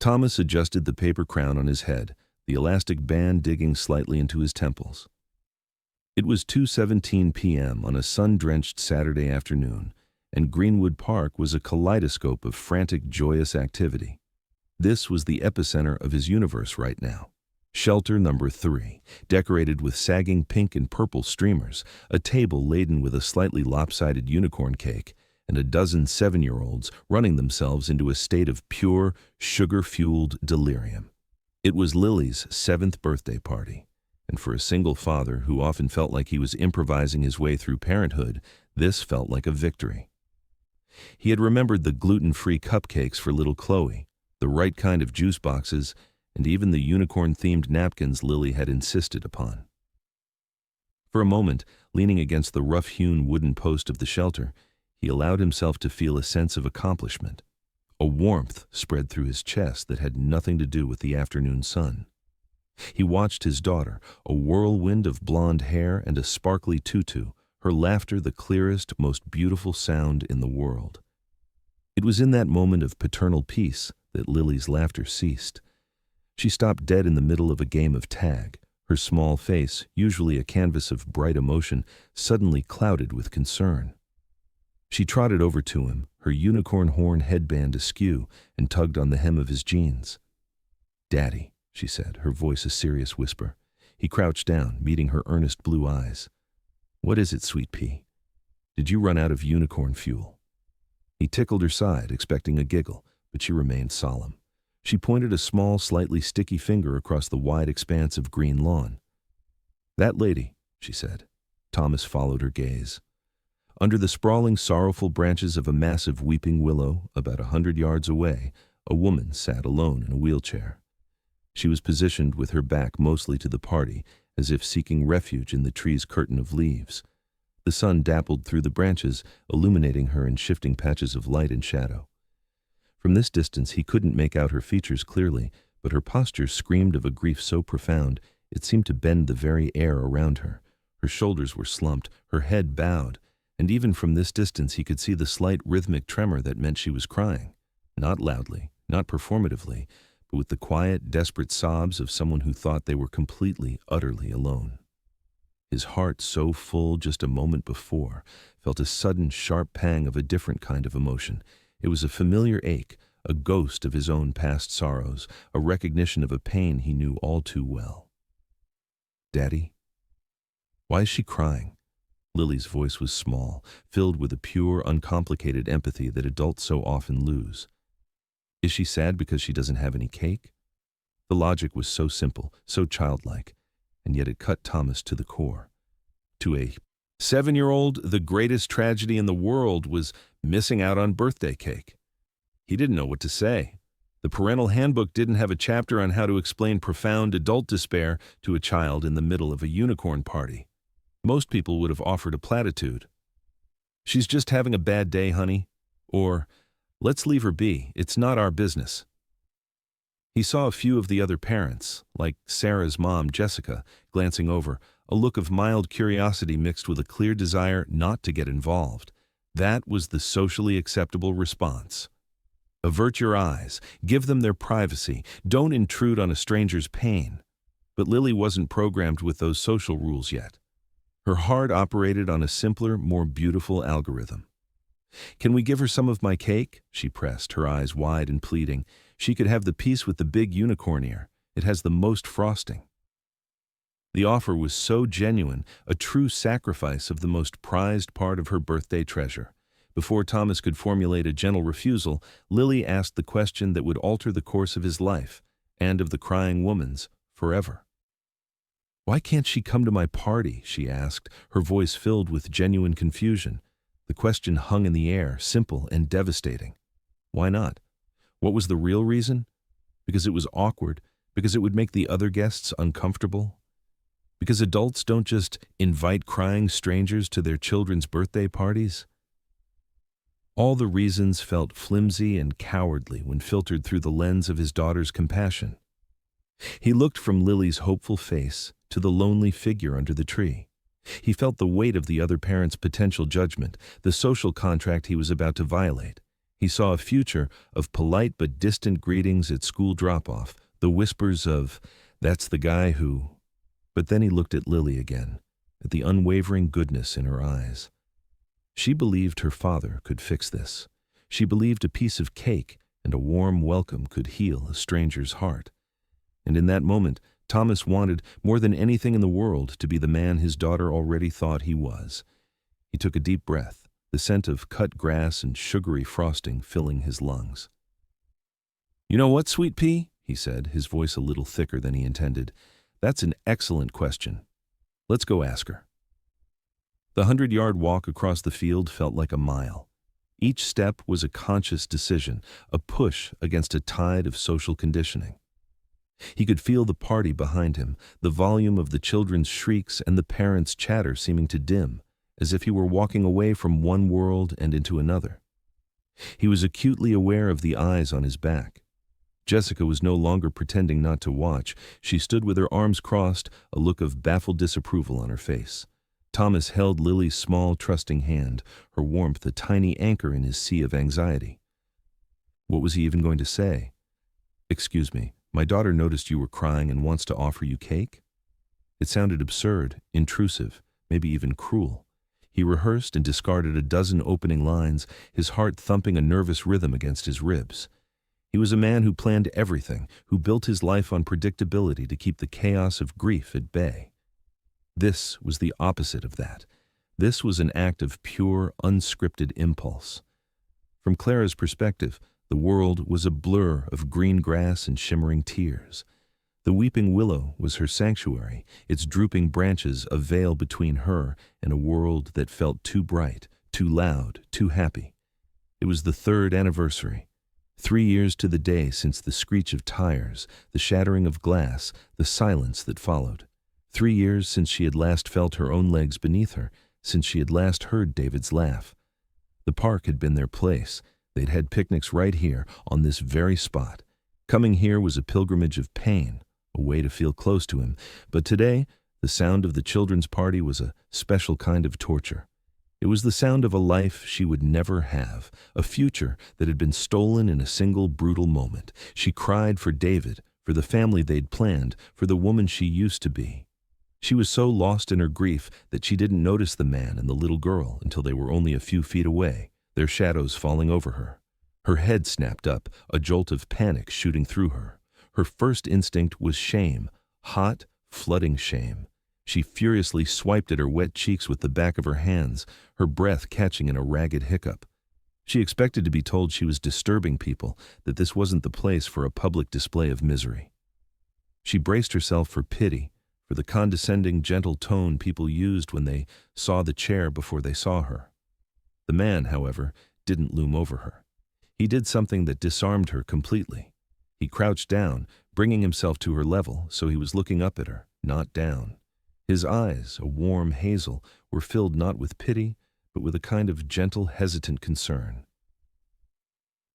Thomas adjusted the paper crown on his head, the elastic band digging slightly into his temples. It was 2:17 p.m. on a sun-drenched Saturday afternoon, and Greenwood Park was a kaleidoscope of frantic, joyous activity. This was the epicenter of his universe right now. Shelter number 3, decorated with sagging pink and purple streamers, a table laden with a slightly lopsided unicorn cake, and a dozen 7-year-olds running themselves into a state of pure, sugar-fueled delirium. It was Lily's 7th birthday party, and for a single father who often felt like he was improvising his way through parenthood, this felt like a victory. He had remembered the gluten-free cupcakes for little Chloe, the right kind of juice boxes, and even the unicorn-themed napkins Lily had insisted upon. For a moment, leaning against the rough-hewn wooden post of the shelter, he allowed himself to feel a sense of accomplishment. A warmth spread through his chest that had nothing to do with the afternoon sun. He watched his daughter, a whirlwind of blonde hair and a sparkly tutu, her laughter the clearest, most beautiful sound in the world. It was in that moment of paternal peace that Lily's laughter ceased. She stopped dead in the middle of a game of tag, her small face, usually a canvas of bright emotion, suddenly clouded with concern. She trotted over to him, her unicorn horn headband askew, and tugged on the hem of his jeans. "Daddy," she said, her voice a serious whisper. He crouched down, meeting her earnest blue eyes. "What is it, sweet pea? Did you run out of unicorn fuel?" He tickled her side, expecting a giggle, but she remained solemn. She pointed a small, slightly sticky finger across the wide expanse of green lawn. "That lady," she said. Thomas followed her gaze. Under the sprawling, sorrowful branches of a massive weeping willow, about 100 yards away, a woman sat alone in a wheelchair. She was positioned with her back mostly to the party, as if seeking refuge in the tree's curtain of leaves. The sun dappled through the branches, illuminating her in shifting patches of light and shadow. From this distance he couldn't make out her features clearly, but her posture screamed of a grief so profound it seemed to bend the very air around her. Her shoulders were slumped, her head bowed, and even from this distance he could see the slight rhythmic tremor that meant she was crying. Not loudly, not performatively, but with the quiet, desperate sobs of someone who thought they were completely, utterly alone. His heart, so full just a moment before, felt a sudden, sharp pang of a different kind of emotion. It was a familiar ache, a ghost of his own past sorrows, a recognition of a pain he knew all too well. "Daddy? Why is she crying?" Lily's voice was small, filled with a pure, uncomplicated empathy that adults so often lose. "Is she sad because she doesn't have any cake?" The logic was so simple, so childlike, and yet it cut Thomas to the core. To a 7-year-old, the greatest tragedy in the world was missing out on birthday cake. He didn't know what to say. The parental handbook didn't have a chapter on how to explain profound adult despair to a child in the middle of a unicorn party. Most people would have offered a platitude. "She's just having a bad day, honey," or "Let's leave her be, it's not our business." He saw a few of the other parents, like Sarah's mom, Jessica, glancing over, a look of mild curiosity mixed with a clear desire not to get involved. That was the socially acceptable response. Avert your eyes, give them their privacy, don't intrude on a stranger's pain. But Lily wasn't programmed with those social rules yet. Her heart operated on a simpler, more beautiful algorithm. "Can we give her some of my cake?" she pressed, her eyes wide and pleading. "She could have the piece with the big unicorn ear. It has the most frosting." The offer was so genuine, a true sacrifice of the most prized part of her birthday treasure. Before Thomas could formulate a gentle refusal, Lily asked the question that would alter the course of his life, and of the crying woman's, forever. "Why can't she come to my party?" she asked, her voice filled with genuine confusion. The question hung in the air, simple and devastating. Why not? What was the real reason? Because it was awkward? Because it would make the other guests uncomfortable? Because adults don't just invite crying strangers to their children's birthday parties? All the reasons felt flimsy and cowardly when filtered through the lens of his daughter's compassion. He looked from Lily's hopeful face to the lonely figure under the tree. He felt the weight of the other parent's potential judgment, the social contract he was about to violate. He saw a future of polite but distant greetings at school drop-off, the whispers of, "That's the guy who—" But then he looked at Lily again, at the unwavering goodness in her eyes. She believed her father could fix this. She believed a piece of cake and a warm welcome could heal a stranger's heart. And in that moment, Thomas wanted, more than anything in the world, to be the man his daughter already thought he was. He took a deep breath, the scent of cut grass and sugary frosting filling his lungs. "You know what, sweet pea?" he said, his voice a little thicker than he intended. "That's an excellent question. Let's go ask her." The 100-yard walk across the field felt like a mile. Each step was a conscious decision, a push against a tide of social conditioning. He could feel the party behind him, the volume of the children's shrieks and the parents' chatter seeming to dim, as if he were walking away from one world and into another. He was acutely aware of the eyes on his back. Jessica was no longer pretending not to watch. She stood with her arms crossed, a look of baffled disapproval on her face. Thomas held Lily's small, trusting hand, her warmth a tiny anchor in his sea of anxiety. What was he even going to say? "Excuse me, my daughter noticed you were crying and wants to offer you cake?" It sounded absurd, intrusive, maybe even cruel. He rehearsed and discarded a dozen opening lines, his heart thumping a nervous rhythm against his ribs. He was a man who planned everything, who built his life on predictability to keep the chaos of grief at bay. This was the opposite of that. This was an act of pure, unscripted impulse. From Clara's perspective, the world was a blur of green grass and shimmering tears. The weeping willow was her sanctuary, its drooping branches a veil between her and a world that felt too bright, too loud, too happy. It was the 3rd anniversary. 3 years to the day since the screech of tires, the shattering of glass, the silence that followed. 3 years since she had last felt her own legs beneath her, since she had last heard David's laugh. The park had been their place. They'd had picnics right here, on this very spot. Coming here was a pilgrimage of pain, a way to feel close to him. But today, the sound of the children's party was a special kind of torture. It was the sound of a life she would never have, a future that had been stolen in a single brutal moment. She cried for David, for the family they'd planned, for the woman she used to be. She was so lost in her grief that she didn't notice the man and the little girl until they were only a few feet away, their shadows falling over her. Her head snapped up, a jolt of panic shooting through her. Her first instinct was shame, hot, flooding shame. She furiously swiped at her wet cheeks with the back of her hands, her breath catching in a ragged hiccup. She expected to be told she was disturbing people, that this wasn't the place for a public display of misery. She braced herself for pity, for the condescending, gentle tone people used when they saw the chair before they saw her. The man, however, didn't loom over her. He did something that disarmed her completely. He crouched down, bringing himself to her level, so he was looking up at her, not down. His eyes, a warm hazel, were filled not with pity, but with a kind of gentle, hesitant concern.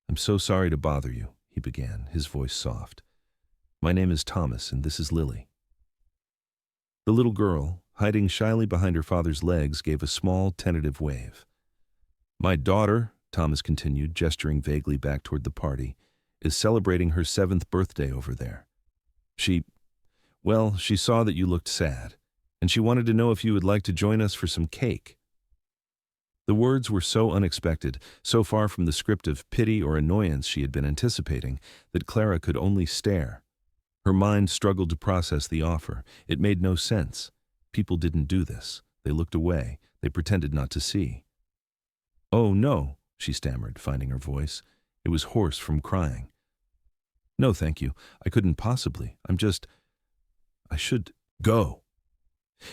"I'm so sorry to bother you," he began, his voice soft. "My name is Thomas, and this is Lily." The little girl, hiding shyly behind her father's legs, gave a small, tentative wave. "My daughter," Thomas continued, gesturing vaguely back toward the party, "is celebrating her 7th birthday over there. She saw that you looked sad, and she wanted to know if you would like to join us for some cake." The words were so unexpected, so far from the script of pity or annoyance she had been anticipating, that Clara could only stare. Her mind struggled to process the offer. It made no sense. People didn't do this. They looked away. They pretended not to see. "Oh, no," she stammered, finding her voice. It was hoarse from crying. "No, thank you. I couldn't possibly. I should go."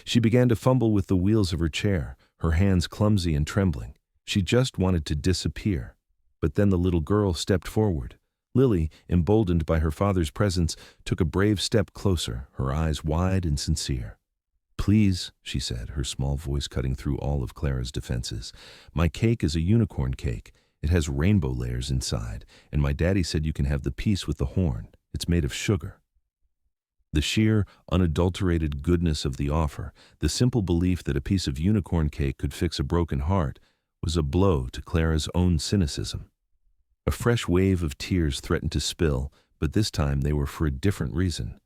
She began to fumble with the wheels of her chair, her hands clumsy and trembling. She just wanted to disappear. But then the little girl stepped forward. Lily, emboldened by her father's presence, took a brave step closer, her eyes wide and sincere. "Please," she said, her small voice cutting through all of Clara's defenses. "My cake is a unicorn cake. It has rainbow layers inside, and my daddy said you can have the piece with the horn. It's made of sugar." The sheer, unadulterated goodness of the offer, the simple belief that a piece of unicorn cake could fix a broken heart, was a blow to Clara's own cynicism. A fresh wave of tears threatened to spill, but this time they were for a different reason.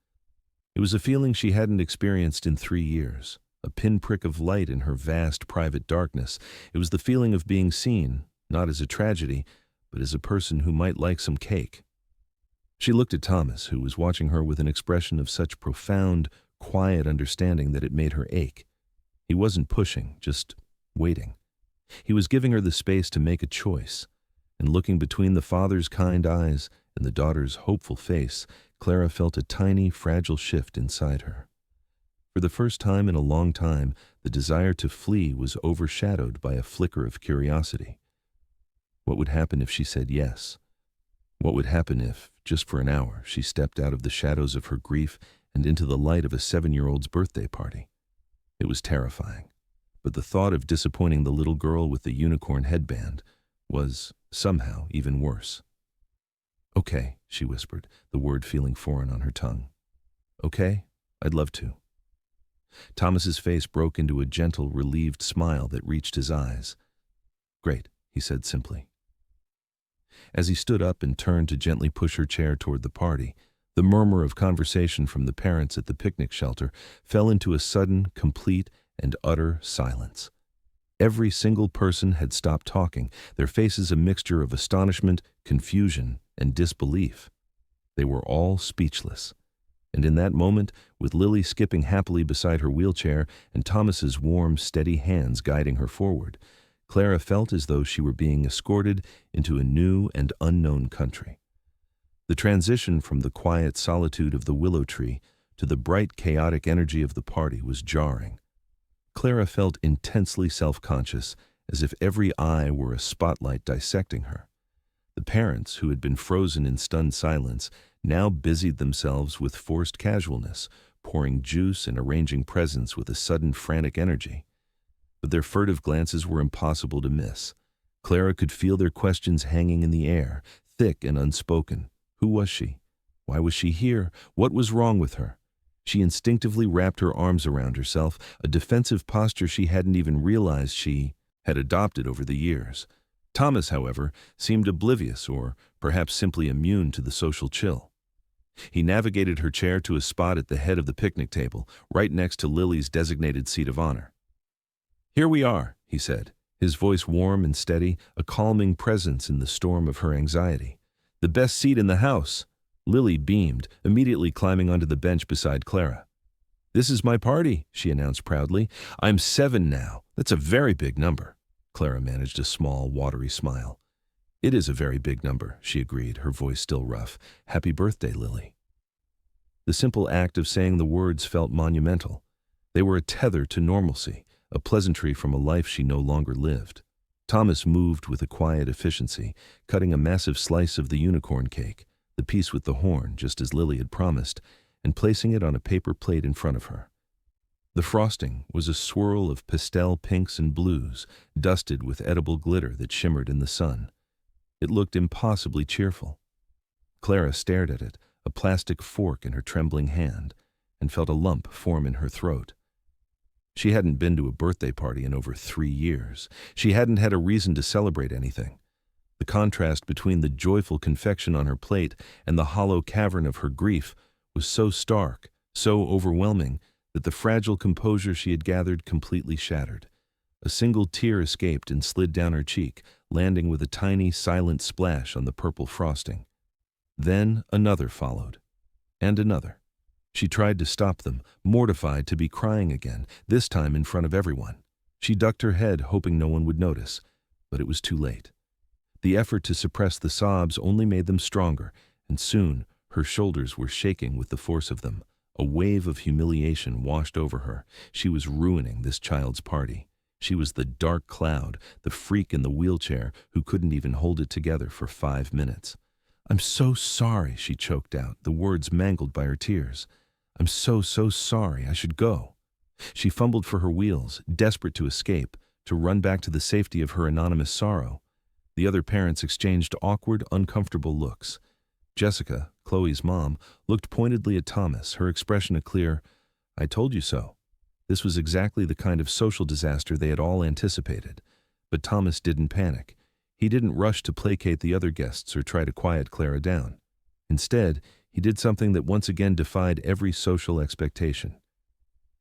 It was a feeling she hadn't experienced in 3 years, a pinprick of light in her vast private darkness. It was the feeling of being seen, not as a tragedy, but as a person who might like some cake. She looked at Thomas, who was watching her with an expression of such profound, quiet understanding that it made her ache. He wasn't pushing, just waiting. He was giving her the space to make a choice. And looking between the father's kind eyes and the daughter's hopeful face, Clara felt a tiny, fragile shift inside her. For the first time in a long time, the desire to flee was overshadowed by a flicker of curiosity. What would happen if she said yes? What would happen if, just for an hour, she stepped out of the shadows of her grief and into the light of a 7-year-old's birthday party? It was terrifying, but the thought of disappointing the little girl with the unicorn headband was, somehow, even worse. "Okay," she whispered, the word feeling foreign on her tongue. "Okay, I'd love to." Thomas's face broke into a gentle, relieved smile that reached his eyes. "Great," he said simply. As he stood up and turned to gently push her chair toward the party, the murmur of conversation from the parents at the picnic shelter fell into a sudden, complete, and utter silence. Every single person had stopped talking, their faces a mixture of astonishment, confusion, and disbelief. They were all speechless. And in that moment, with Lily skipping happily beside her wheelchair and Thomas's warm, steady hands guiding her forward, Clara felt as though she were being escorted into a new and unknown country. The transition from the quiet solitude of the willow tree to the bright, chaotic energy of the party was jarring. Clara felt intensely self-conscious, as if every eye were a spotlight dissecting her. The parents, who had been frozen in stunned silence, now busied themselves with forced casualness, pouring juice and arranging presents with a sudden frantic energy. But their furtive glances were impossible to miss. Clara could feel their questions hanging in the air, thick and unspoken. Who was she? Why was she here? What was wrong with her? She instinctively wrapped her arms around herself, a defensive posture she hadn't even realized she had adopted over the years. Thomas, however, seemed oblivious or perhaps simply immune to the social chill. He navigated her chair to a spot at the head of the picnic table, right next to Lily's designated seat of honor. "Here we are," he said, his voice warm and steady, a calming presence in the storm of her anxiety. "The best seat in the house." Lily beamed, immediately climbing onto the bench beside Clara. "This is my party," she announced proudly. "I'm 7 now. That's a very big number." Clara managed a small, watery smile. "It is a very big number," she agreed, her voice still rough. "Happy birthday, Lily." The simple act of saying the words felt monumental. They were a tether to normalcy, a pleasantry from a life she no longer lived. Thomas moved with a quiet efficiency, cutting a massive slice of the unicorn cake, the piece with the horn, just as Lily had promised, and placing it on a paper plate in front of her. The frosting was a swirl of pastel pinks and blues, dusted with edible glitter that shimmered in the sun. It looked impossibly cheerful. Clara stared at it, a plastic fork in her trembling hand, and felt a lump form in her throat. She hadn't been to a birthday party in over 3 years. She hadn't had a reason to celebrate anything. The contrast between the joyful confection on her plate and the hollow cavern of her grief was so stark, so overwhelming, that the fragile composure she had gathered completely shattered. A single tear escaped and slid down her cheek, landing with a tiny, silent splash on the purple frosting. Then another followed, and another. She tried to stop them, mortified to be crying again, this time in front of everyone. She ducked her head, hoping no one would notice, but it was too late. The effort to suppress the sobs only made them stronger, and soon her shoulders were shaking with the force of them. A wave of humiliation washed over her. She was ruining this child's party. She was the dark cloud, the freak in the wheelchair who couldn't even hold it together for 5 minutes. "I'm so sorry," she choked out, the words mangled by her tears. "I'm so sorry. I should go." She fumbled for her wheels, desperate to escape, to run back to the safety of her anonymous sorrow. The other parents exchanged awkward, uncomfortable looks. Jessica, Chloe's mom, looked pointedly at Thomas, her expression a clear, "I told you so." This was exactly the kind of social disaster they had all anticipated. But Thomas didn't panic. He didn't rush to placate the other guests or try to quiet Clara down. Instead, he did something that once again defied every social expectation.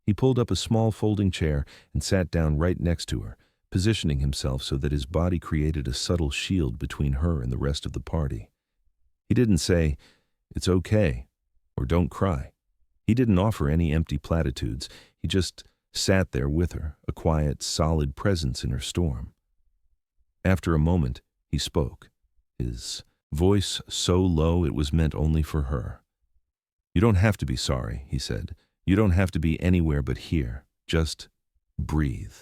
He pulled up a small folding chair and sat down right next to her, positioning himself so that his body created a subtle shield between her and the rest of the party. He didn't say, "It's okay," or "Don't cry." He didn't offer any empty platitudes. He just sat there with her, a quiet, solid presence in her storm. After a moment, he spoke, his voice so low it was meant only for her. "You don't have to be sorry," he said. "You don't have to be anywhere but here. Just breathe."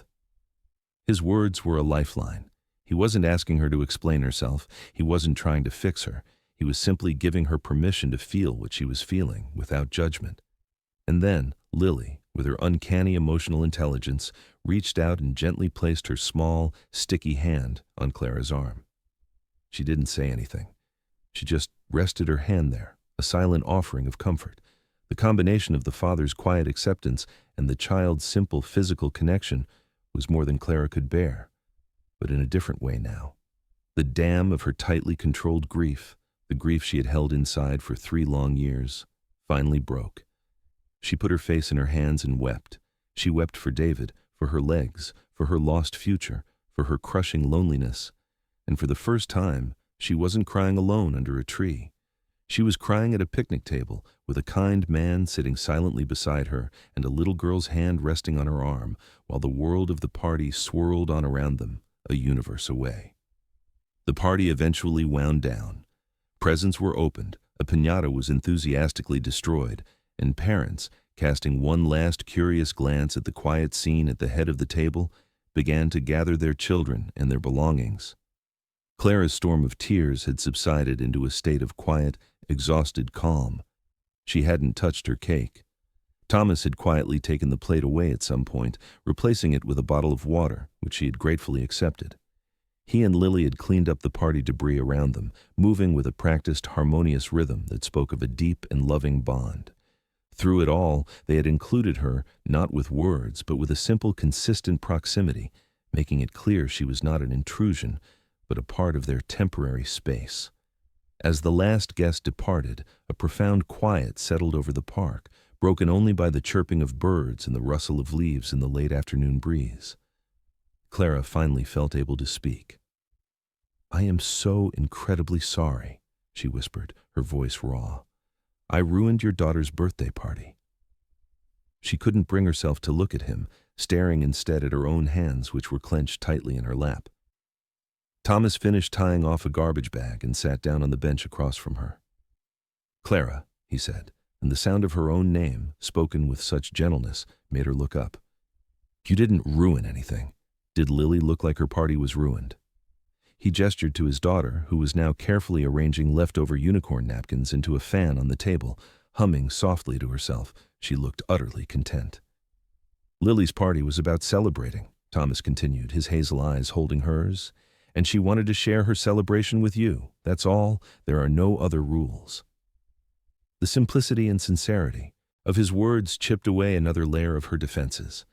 His words were a lifeline. He wasn't asking her to explain herself. He wasn't trying to fix her. He was simply giving her permission to feel what she was feeling, without judgment. And then, Lily, with her uncanny emotional intelligence, reached out and gently placed her small, sticky hand on Clara's arm. She didn't say anything. She just rested her hand there, a silent offering of comfort. The combination of the father's quiet acceptance and the child's simple physical connection was more than Clara could bear, but in a different way now. The dam of her tightly controlled grief, the grief she had held inside for 3 long years, finally broke. She put her face in her hands and wept. She wept for David, for her legs, for her lost future, for her crushing loneliness. And for the first time, she wasn't crying alone under a tree. She was crying at a picnic table, with a kind man sitting silently beside her and a little girl's hand resting on her arm, while the world of the party swirled on around them, a universe away. The party eventually wound down. Presents were opened, a piñata was enthusiastically destroyed, and parents, casting one last curious glance at the quiet scene at the head of the table, began to gather their children and their belongings. Clara's storm of tears had subsided into a state of quiet, exhausted calm. She hadn't touched her cake. Thomas had quietly taken the plate away at some point, replacing it with a bottle of water, which she had gratefully accepted. He and Lily had cleaned up the party debris around them, moving with a practiced, harmonious rhythm that spoke of a deep and loving bond. Through it all, they had included her, not with words, but with a simple, consistent proximity, making it clear she was not an intrusion, but a part of their temporary space. As the last guest departed, a profound quiet settled over the park, broken only by the chirping of birds and the rustle of leaves in the late afternoon breeze. Clara finally felt able to speak. "I am so incredibly sorry," she whispered, her voice raw. "I ruined your daughter's birthday party." She couldn't bring herself to look at him, staring instead at her own hands, which were clenched tightly in her lap. Thomas finished tying off a garbage bag and sat down on the bench across from her. "Clara," he said, and the sound of her own name, spoken with such gentleness, made her look up. "You didn't ruin anything. Did Lily look like her party was ruined?" He gestured to his daughter, who was now carefully arranging leftover unicorn napkins into a fan on the table, humming softly to herself. She looked utterly content. "Lily's party was about celebrating," Thomas continued, his hazel eyes holding hers, "and she wanted to share her celebration with you. That's all. There are no other rules." The simplicity and sincerity of his words chipped away another layer of her defenses.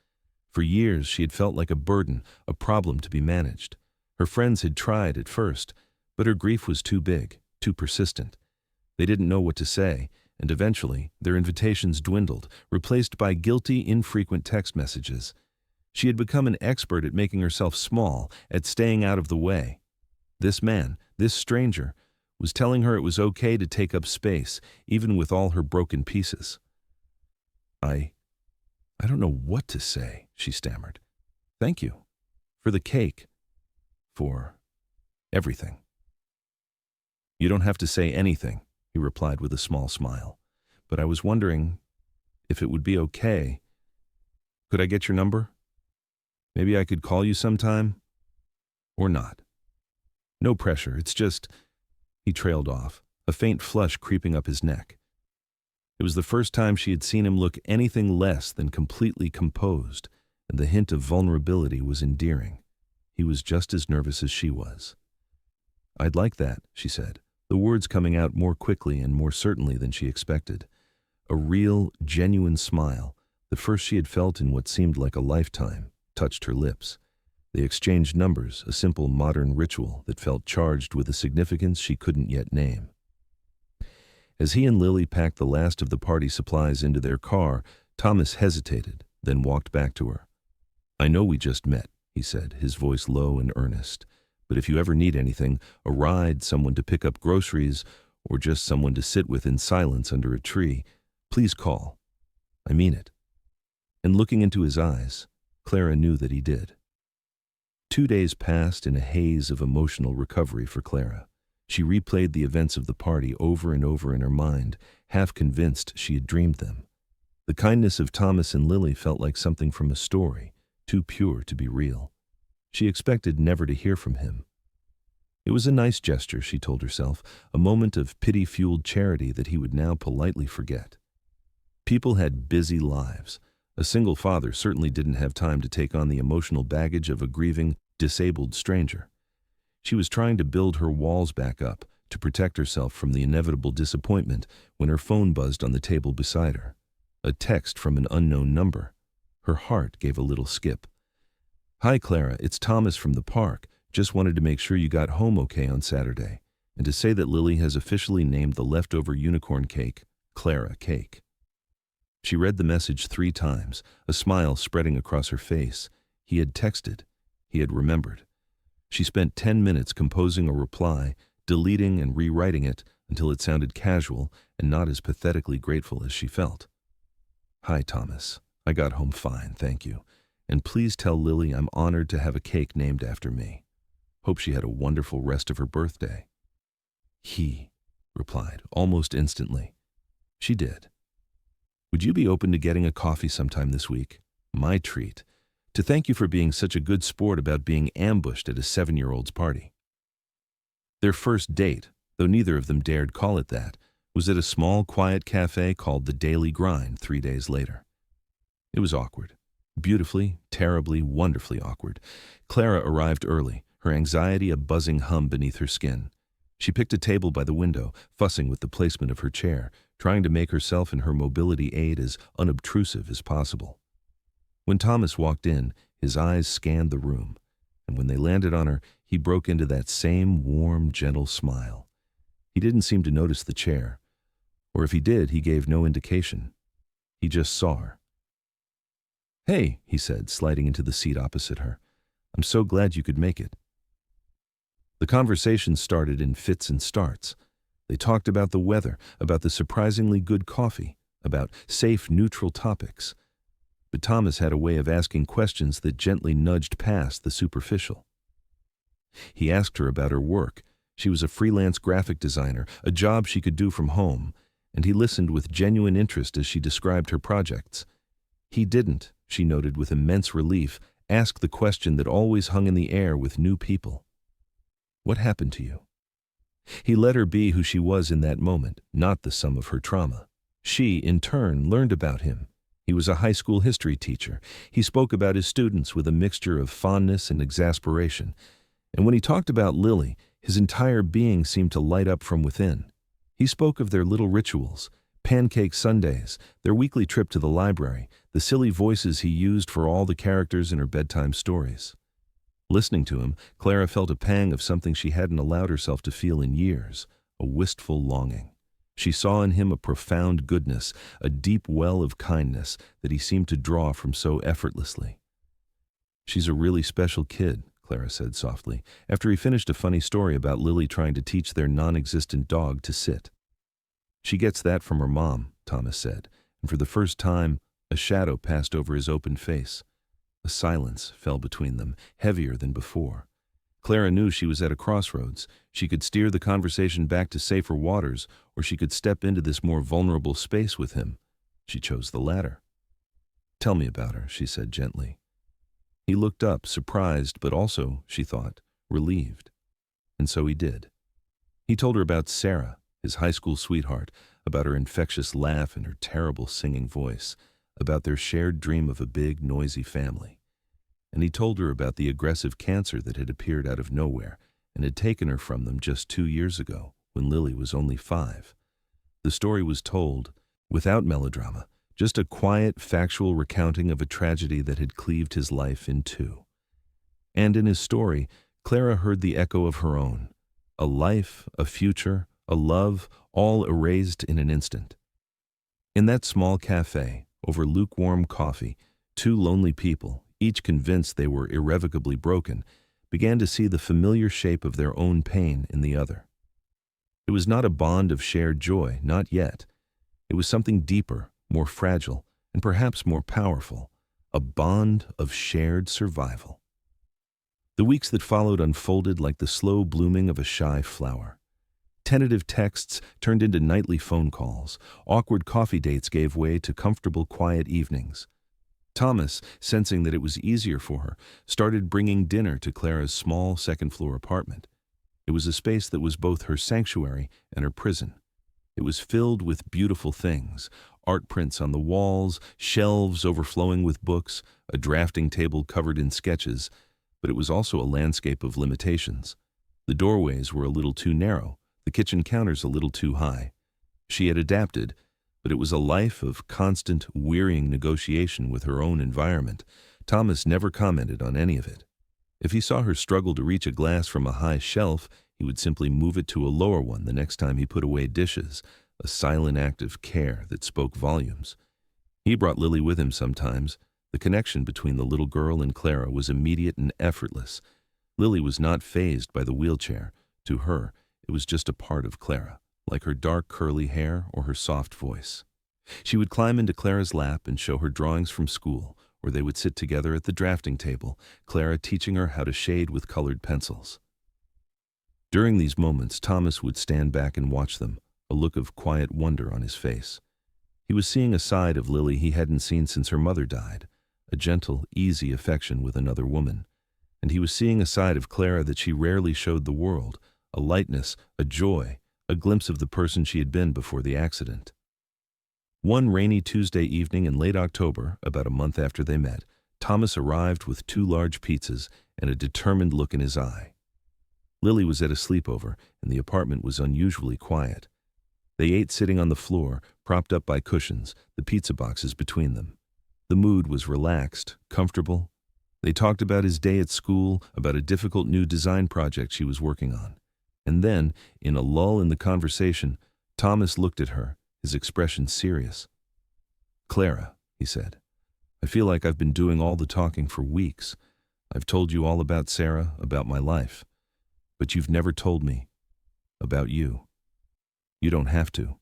For years she had felt like a burden, a problem to be managed. Her friends had tried at first, but her grief was too big, too persistent. They didn't know what to say, and eventually their invitations dwindled, replaced by guilty, infrequent text messages. She had become an expert at making herself small, at staying out of the way. This man, this stranger, was telling her it was okay to take up space, even with all her broken pieces. I don't know what to say," she stammered. "Thank you. For the cake. For everything." "You don't have to say anything," he replied with a small smile. "But I was wondering if it would be okay. Could I get your number? Maybe I could call you sometime? Or not. No pressure, it's just—" He trailed off, a faint flush creeping up his neck. It was the first time she had seen him look anything less than completely composed, and the hint of vulnerability was endearing. He was just as nervous as she was. "I'd like that," she said, the words coming out more quickly and more certainly than she expected. A real, genuine smile, the first she had felt in what seemed like a lifetime, touched her lips. They exchanged numbers, a simple modern ritual that felt charged with a significance she couldn't yet name. As he and Lily packed the last of the party supplies into their car, Thomas hesitated, then walked back to her. "I know we just met," he said, his voice low and earnest, "but if you ever need anything, a ride, someone to pick up groceries, or just someone to sit with in silence under a tree, please call. I mean it." And looking into his eyes, Clara knew that he did. 2 days passed in a haze of emotional recovery for Clara. She replayed the events of the party over and over in her mind, half convinced she had dreamed them. The kindness of Thomas and Lily felt like something from a story, too pure to be real. She expected never to hear from him. It was a nice gesture, she told herself, a moment of pity-fueled charity that he would now politely forget. People had busy lives. A single father certainly didn't have time to take on the emotional baggage of a grieving, disabled stranger. She was trying to build her walls back up, to protect herself from the inevitable disappointment when her phone buzzed on the table beside her. A text from an unknown number. Her heart gave a little skip. "Hi, Clara, it's Thomas from the park. Just wanted to make sure you got home okay on Saturday, and to say that Lily has officially named the leftover unicorn cake, Clara Cake." She read the message 3 times, a smile spreading across her face. He had texted. He had remembered. She spent 10 minutes composing a reply, deleting and rewriting it until it sounded casual and not as pathetically grateful as she felt. "Hi, Thomas. I got home fine, thank you. And please tell Lily I'm honored to have a cake named after me. Hope she had a wonderful rest of her birthday." He replied, almost instantly. She did. "Would you be open to getting a coffee sometime this week? My treat. To thank you for being such a good sport about being ambushed at a 7-year-old's party." Their first date, though neither of them dared call it that, was at a small, quiet cafe called The Daily Grind 3 days later. It was awkward. Beautifully, terribly, wonderfully awkward. Clara arrived early, her anxiety a buzzing hum beneath her skin. She picked a table by the window, fussing with the placement of her chair, trying to make herself and her mobility aid as unobtrusive as possible. When Thomas walked in, his eyes scanned the room, and when they landed on her, he broke into that same warm, gentle smile. He didn't seem to notice the chair, or if he did, he gave no indication. He just saw her. "Hey," he said, sliding into the seat opposite her. "I'm so glad you could make it." The conversation started in fits and starts. They talked about the weather, about the surprisingly good coffee, about safe, neutral topics. But Thomas had a way of asking questions that gently nudged past the superficial. He asked her about her work. She was a freelance graphic designer, a job she could do from home, and he listened with genuine interest as she described her projects. He didn't, she noted with immense relief, ask the question that always hung in the air with new people. "What happened to you?" He let her be who she was in that moment, not the sum of her trauma. She, in turn, learned about him. He was a high school history teacher. He spoke about his students with a mixture of fondness and exasperation. And when he talked about Lily, his entire being seemed to light up from within. He spoke of their little rituals, pancake Sundays, their weekly trip to the library, the silly voices he used for all the characters in her bedtime stories. Listening to him, Clara felt a pang of something she hadn't allowed herself to feel in years, a wistful longing. She saw in him a profound goodness, a deep well of kindness that he seemed to draw from so effortlessly. "She's a really special kid," Clara said softly, after he finished a funny story about Lily trying to teach their non-existent dog to sit. "She gets that from her mom," Thomas said, and for the first time, a shadow passed over his open face. A silence fell between them, heavier than before. Clara knew she was at a crossroads. She could steer the conversation back to safer waters, or she could step into this more vulnerable space with him. She chose the latter. "Tell me about her," she said gently. He looked up, surprised, but also, she thought, relieved. And so he did. He told her about Sarah, his high school sweetheart, about her infectious laugh and her terrible singing voice, about their shared dream of a big, noisy family. And he told her about the aggressive cancer that had appeared out of nowhere and had taken her from them just 2 years ago, when Lily was only 5. The story was told without melodrama, just a quiet, factual recounting of a tragedy that had cleaved his life in two. And in his story, Clara heard the echo of her own. A life, a future, a love, all erased in an instant. In that small cafe, over lukewarm coffee, two lonely people, each convinced they were irrevocably broken, began to see the familiar shape of their own pain in the other. It was not a bond of shared joy, not yet. It was something deeper, more fragile, and perhaps more powerful, a bond of shared survival. The weeks that followed unfolded like the slow blooming of a shy flower. Tentative texts turned into nightly phone calls. Awkward coffee dates gave way to comfortable, quiet evenings. Thomas, sensing that it was easier for her, started bringing dinner to Clara's small second-floor apartment. It was a space that was both her sanctuary and her prison. It was filled with beautiful things, art prints on the walls, shelves overflowing with books, a drafting table covered in sketches, but it was also a landscape of limitations. The doorways were a little too narrow, the kitchen counters a little too high. She had adapted, but it was a life of constant, wearying negotiation with her own environment. Thomas never commented on any of it. If he saw her struggle to reach a glass from a high shelf, he would simply move it to a lower one the next time he put away dishes, a silent act of care that spoke volumes. He brought Lily with him sometimes. The connection between the little girl and Clara was immediate and effortless. Lily was not fazed by the wheelchair. To her, it was just a part of Clara, like her dark curly hair or her soft voice. She would climb into Clara's lap and show her drawings from school, or they would sit together at the drafting table, Clara teaching her how to shade with colored pencils. During these moments, Thomas would stand back and watch them, a look of quiet wonder on his face. He was seeing a side of Lily he hadn't seen since her mother died, a gentle, easy affection with another woman. And he was seeing a side of Clara that she rarely showed the world, a lightness, a joy, a glimpse of the person she had been before the accident. One rainy Tuesday evening in late October, about a month after they met, Thomas arrived with 2 large pizzas and a determined look in his eye. Lily was at a sleepover, and the apartment was unusually quiet. They ate sitting on the floor, propped up by cushions, the pizza boxes between them. The mood was relaxed, comfortable. They talked about his day at school, about a difficult new design project she was working on. And then, in a lull in the conversation, Thomas looked at her, his expression serious. "Clara," he said, "I feel like I've been doing all the talking for weeks. I've told you all about Sarah, about my life. But you've never told me about you. You don't have to.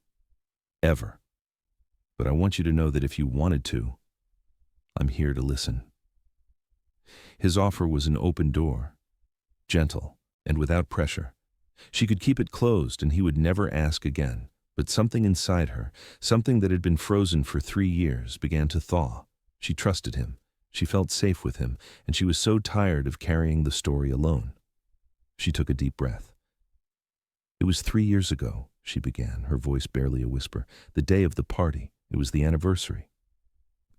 Ever. But I want you to know that if you wanted to, I'm here to listen." His offer was an open door, gentle and without pressure. She could keep it closed and he would never ask again. But something inside her, something that had been frozen for 3 years, began to thaw. She trusted him. She felt safe with him, and she was so tired of carrying the story alone. She took a deep breath. "It was 3 years ago," she began, her voice barely a whisper. "The day of the party. It was the anniversary."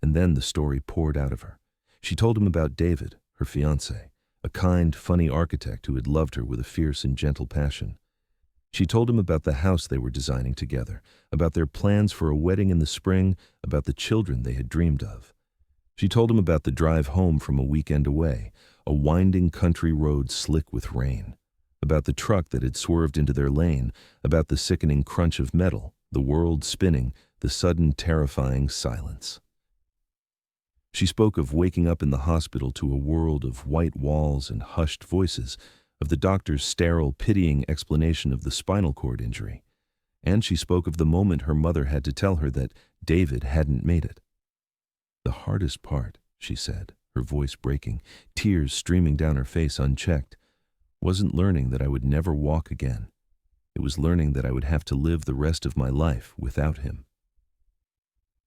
And then the story poured out of her. She told him about David, her fiancé, a kind, funny architect who had loved her with a fierce and gentle passion. She told him about the house they were designing together, about their plans for a wedding in the spring, about the children they had dreamed of. She told him about the drive home from a weekend away, a winding country road slick with rain, about the truck that had swerved into their lane, about the sickening crunch of metal, the world spinning, the sudden terrifying silence. She spoke of waking up in the hospital to a world of white walls and hushed voices, of the doctor's sterile, pitying explanation of the spinal cord injury. And she spoke of the moment her mother had to tell her that David hadn't made it. "The hardest part," she said, her voice breaking, tears streaming down her face unchecked, "wasn't learning that I would never walk again. It was learning that I would have to live the rest of my life without him."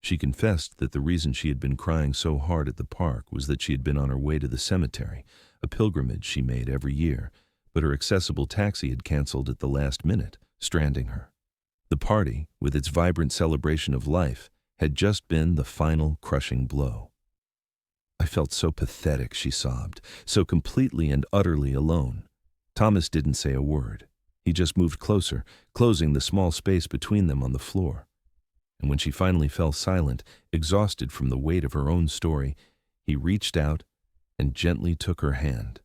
She confessed that the reason she had been crying so hard at the park was that she had been on her way to the cemetery, a pilgrimage she made every year, but her accessible taxi had canceled at the last minute, stranding her. The party, with its vibrant celebration of life, had just been the final crushing blow. "I felt so pathetic," she sobbed, "so completely and utterly alone." Thomas didn't say a word. He just moved closer, closing the small space between them on the floor. And when she finally fell silent, exhausted from the weight of her own story, he reached out and gently took her hand,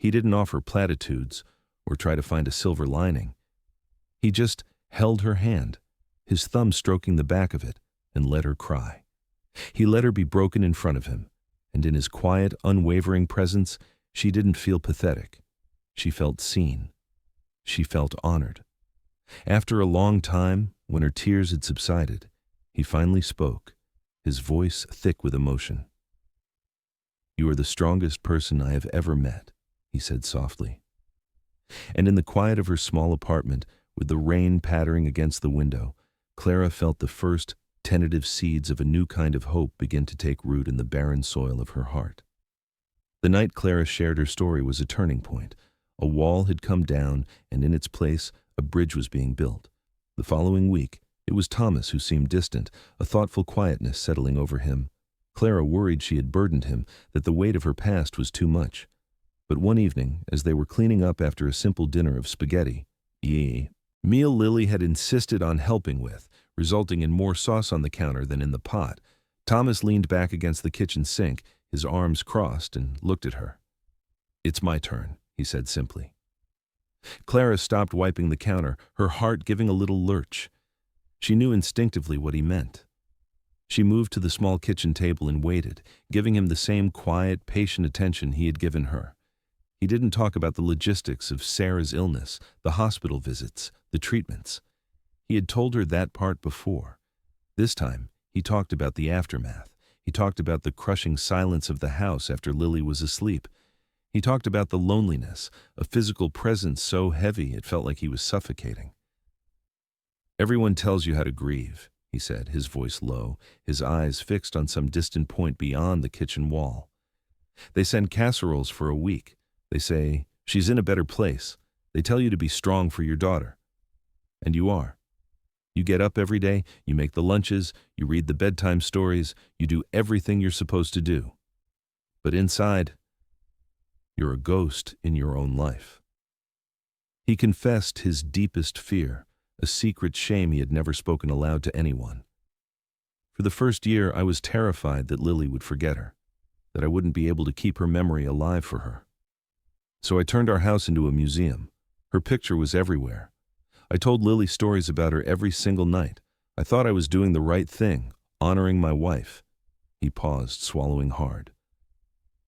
He didn't offer platitudes or try to find a silver lining. He just held her hand, his thumb stroking the back of it, and let her cry. He let her be broken in front of him, and in his quiet, unwavering presence, she didn't feel pathetic. She felt seen. She felt honored. After a long time, when her tears had subsided, he finally spoke, his voice thick with emotion. "You are the strongest person I have ever met," he said softly. And in the quiet of her small apartment, with the rain pattering against the window, Clara felt the first tentative seeds of a new kind of hope begin to take root in the barren soil of her heart. The night Clara shared her story was a turning point. A wall had come down, and in its place, a bridge was being built. The following week, it was Thomas who seemed distant, a thoughtful quietness settling over him. Clara worried she had burdened him, that the weight of her past was too much. But one evening, as they were cleaning up after a simple dinner of spaghetti, meal Lily had insisted on helping with, resulting in more sauce on the counter than in the pot, Thomas leaned back against the kitchen sink, his arms crossed, and looked at her. "It's my turn," he said simply. Clara stopped wiping the counter, her heart giving a little lurch. She knew instinctively what he meant. She moved to the small kitchen table and waited, giving him the same quiet, patient attention he had given her. He didn't talk about the logistics of Sarah's illness, the hospital visits, the treatments. He had told her that part before. This time, he talked about the aftermath. He talked about the crushing silence of the house after Lily was asleep. He talked about the loneliness, a physical presence so heavy it felt like he was suffocating. "Everyone tells you how to grieve," he said, his voice low, his eyes fixed on some distant point beyond the kitchen wall. "They send casseroles for a week. They say, 'She's in a better place.' They tell you to be strong for your daughter. And you are. You get up every day, you make the lunches, you read the bedtime stories, you do everything you're supposed to do. But inside, you're a ghost in your own life." He confessed his deepest fear, a secret shame he had never spoken aloud to anyone. "For the first year, I was terrified that Lily would forget her, that I wouldn't be able to keep her memory alive for her. So I turned our house into a museum. Her picture was everywhere. I told Lily stories about her every single night. I thought I was doing the right thing, honoring my wife." He paused, swallowing hard.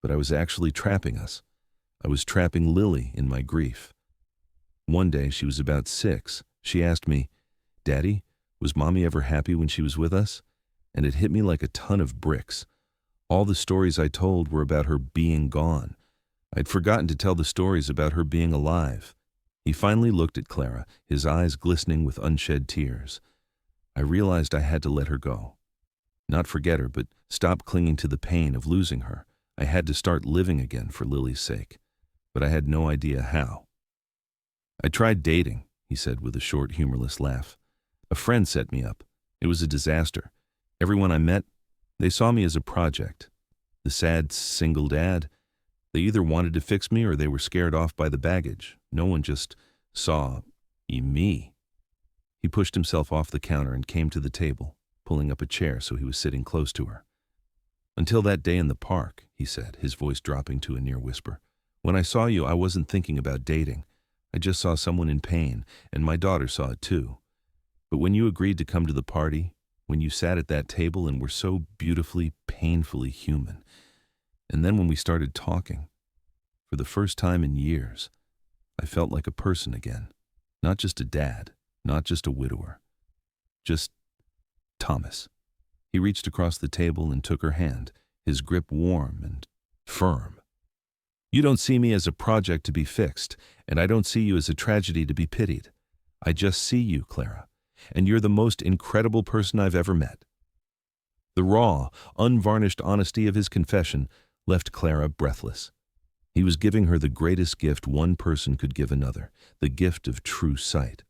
"But I was actually trapping us. I was trapping Lily in my grief. One day, she was about 6. She asked me, 'Daddy, was Mommy ever happy when she was with us?' And it hit me like a ton of bricks. All the stories I told were about her being gone. I'd forgotten to tell the stories about her being alive." He finally looked at Clara, his eyes glistening with unshed tears. "I realized I had to let her go. Not forget her, but stop clinging to the pain of losing her. I had to start living again for Lily's sake. But I had no idea how. I tried dating," he said with a short, humorless laugh. "A friend set me up. It was a disaster. Everyone I met, they saw me as a project. The sad single dad. They either wanted to fix me or they were scared off by the baggage. No one just saw me." He pushed himself off the counter and came to the table, pulling up a chair so he was sitting close to her. "Until that day in the park," he said, his voice dropping to a near whisper. "When I saw you, I wasn't thinking about dating. I just saw someone in pain, and my daughter saw it too. But when you agreed to come to the party, when you sat at that table and were so beautifully, painfully human, and then when we started talking, for the first time in years, I felt like a person again. Not just a dad, not just a widower. Just Thomas." He reached across the table and took her hand, his grip warm and firm. "You don't see me as a project to be fixed, and I don't see you as a tragedy to be pitied. I just see you, Clara, and you're the most incredible person I've ever met." The raw, unvarnished honesty of his confession left Clara breathless. He was giving her the greatest gift one person could give another, the gift of true sight.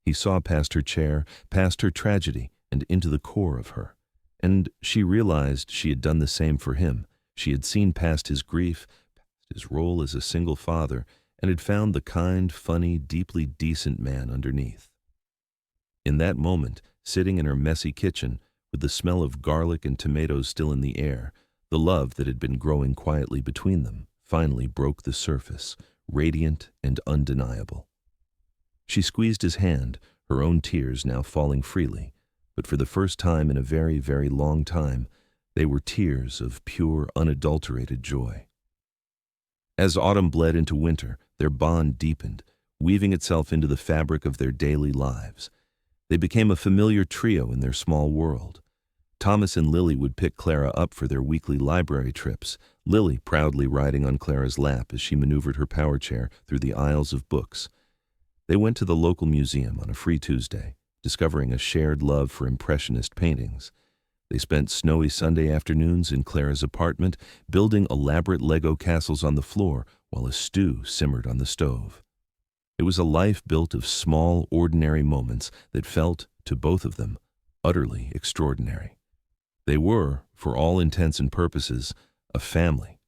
He saw past her chair, past her tragedy, and into the core of her. And she realized she had done the same for him. She had seen past his grief, past his role as a single father, and had found the kind, funny, deeply decent man underneath. In that moment, sitting in her messy kitchen, with the smell of garlic and tomatoes still in the air, the love that had been growing quietly between them finally broke the surface, radiant and undeniable. She squeezed his hand, her own tears now falling freely, but for the first time in a very, very long time, they were tears of pure, unadulterated joy. As autumn bled into winter, their bond deepened, weaving itself into the fabric of their daily lives. They became a familiar trio in their small world. Thomas and Lily would pick Clara up for their weekly library trips, Lily proudly riding on Clara's lap as she maneuvered her power chair through the aisles of books. They went to the local museum on a free Tuesday, discovering a shared love for Impressionist paintings. They spent snowy Sunday afternoons in Clara's apartment, building elaborate Lego castles on the floor while a stew simmered on the stove. It was a life built of small, ordinary moments that felt, to both of them, utterly extraordinary. They were, for all intents and purposes, a family.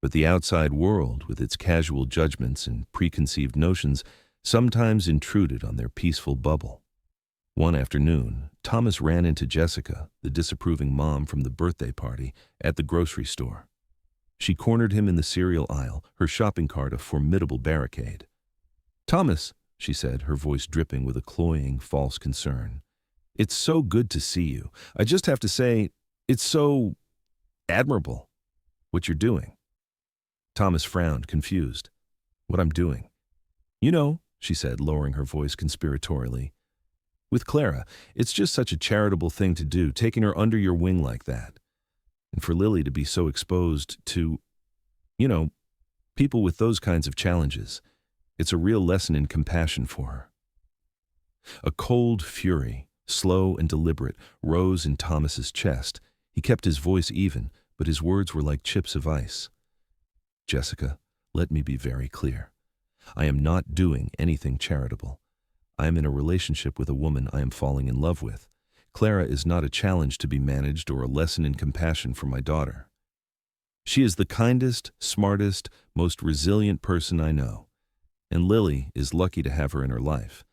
But the outside world, with its casual judgments and preconceived notions, sometimes intruded on their peaceful bubble. One afternoon, Thomas ran into Jessica, the disapproving mom from the birthday party, at the grocery store. She cornered him in the cereal aisle, her shopping cart a formidable barricade. "Thomas," she said, her voice dripping with a cloying, false concern, "it's so good to see you. I just have to say, it's so admirable, what you're doing." Thomas frowned, confused. "What I'm doing?" "You know," she said, lowering her voice conspiratorially. "With Clara, it's just such a charitable thing to do, taking her under your wing like that. And for Lily to be so exposed to, people with those kinds of challenges, it's a real lesson in compassion for her." A cold fury, slow and deliberate, rose in Thomas's chest. He kept his voice even, but his words were like chips of ice. "Jessica, let me be very clear. I am not doing anything charitable. I am in a relationship with a woman I am falling in love with. Clara is not a challenge to be managed or a lesson in compassion for my daughter. She is the kindest, smartest, most resilient person I know, and Lily is lucky to have her in her life.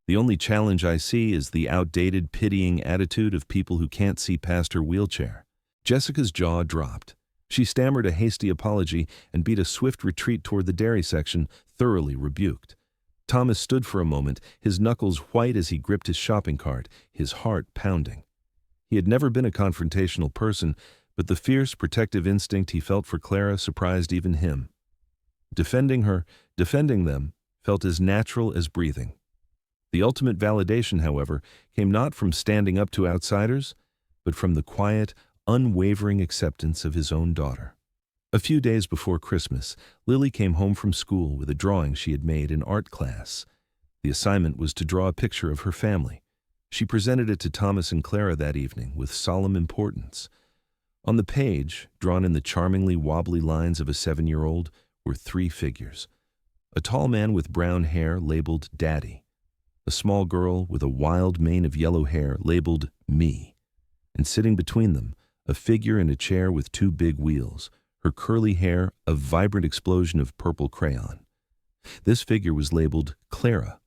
The only challenge I see is the outdated, pitying attitude of people who can't see past her wheelchair." Jessica's jaw dropped. She stammered a hasty apology and beat a swift retreat toward the dairy section, thoroughly rebuked. Thomas stood for a moment, his knuckles white as he gripped his shopping cart, his heart pounding. He had never been a confrontational person, but the fierce, protective instinct he felt for Clara surprised even him. Defending her, defending them, felt as natural as breathing. The ultimate validation, however, came not from standing up to outsiders, but from the quiet, unwavering acceptance of his own daughter. A few days before Christmas, Lily came home from school with a drawing she had made in art class. The assignment was to draw a picture of her family. She presented it to Thomas and Clara that evening with solemn importance. On the page, drawn in the charmingly wobbly lines of a 7-year-old, were 3 figures. A tall man with brown hair labeled Daddy. A small girl with a wild mane of yellow hair labeled Me. And sitting between them, a figure in a chair with 2 big wheels, her curly hair a vibrant explosion of purple crayon. This figure was labeled Clara.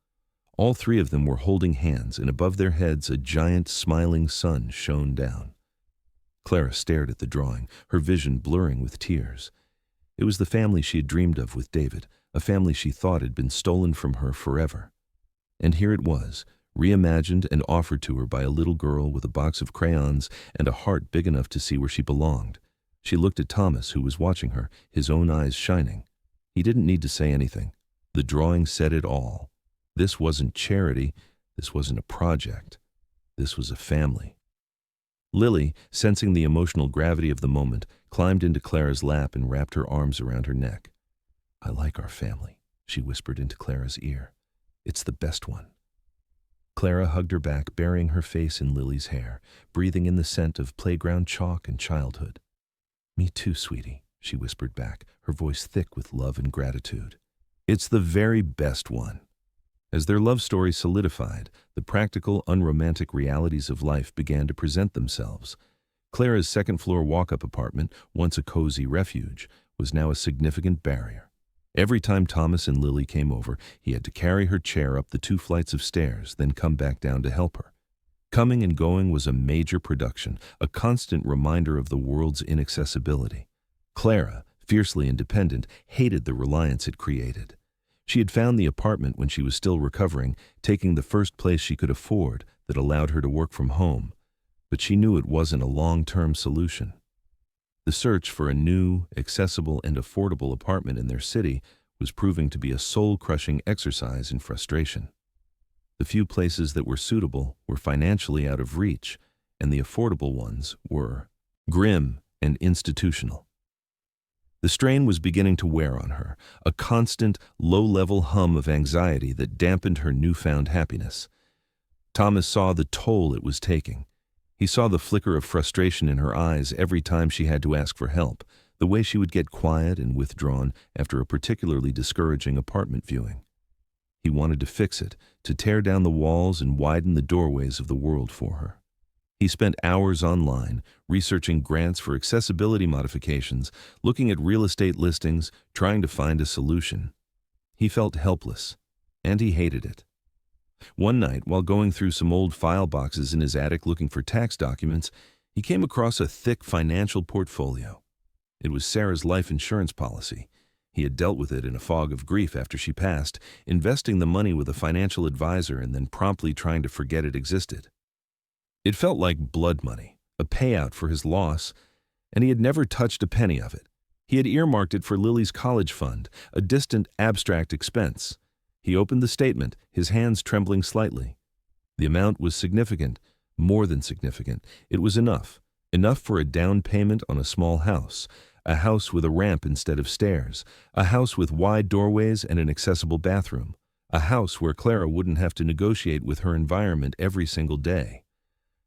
All 3 of them were holding hands, and above their heads a giant smiling sun shone down. Clara stared at the drawing, her vision blurring with tears. It was the family she had dreamed of with David, a family she thought had been stolen from her forever. And here it was, reimagined and offered to her by a little girl with a box of crayons and a heart big enough to see where she belonged. She looked at Thomas, who was watching her, his own eyes shining. He didn't need to say anything. The drawing said it all. This wasn't charity. This wasn't a project. This was a family. Lily, sensing the emotional gravity of the moment, climbed into Clara's lap and wrapped her arms around her neck. "I like our family," she whispered into Clara's ear. "It's the best one." Clara hugged her back, burying her face in Lily's hair, breathing in the scent of playground chalk and childhood. "Me too, sweetie," she whispered back, her voice thick with love and gratitude. "It's the very best one." As their love story solidified, the practical, unromantic realities of life began to present themselves. Clara's second-floor walk-up apartment, once a cozy refuge, was now a significant barrier. Every time Thomas and Lily came over, he had to carry her chair up the 2 flights of stairs, then come back down to help her. Coming and going was a major production, a constant reminder of the world's inaccessibility. Clara, fiercely independent, hated the reliance it created. She had found the apartment when she was still recovering, taking the first place she could afford that allowed her to work from home, but she knew it wasn't a long-term solution. The search for a new, accessible, and affordable apartment in their city was proving to be a soul-crushing exercise in frustration. The few places that were suitable were financially out of reach, and the affordable ones were grim and institutional. The strain was beginning to wear on her, a constant, low-level hum of anxiety that dampened her newfound happiness. Thomas saw the toll it was taking. He saw the flicker of frustration in her eyes every time she had to ask for help, the way she would get quiet and withdrawn after a particularly discouraging apartment viewing. He wanted to fix it, to tear down the walls and widen the doorways of the world for her. He spent hours online, researching grants for accessibility modifications, looking at real estate listings, trying to find a solution. He felt helpless, and he hated it. One night, while going through some old file boxes in his attic looking for tax documents, he came across a thick financial portfolio. It was Sarah's life insurance policy. He had dealt with it in a fog of grief after she passed, investing the money with a financial advisor and then promptly trying to forget it existed. It felt like blood money, a payout for his loss, and he had never touched a penny of it. He had earmarked it for Lily's college fund, a distant, abstract expense. He opened the statement, his hands trembling slightly. The amount was significant, more than significant. It was enough for a down payment on a small house, a house with a ramp instead of stairs, a house with wide doorways and an accessible bathroom, a house where Clara wouldn't have to negotiate with her environment every single day.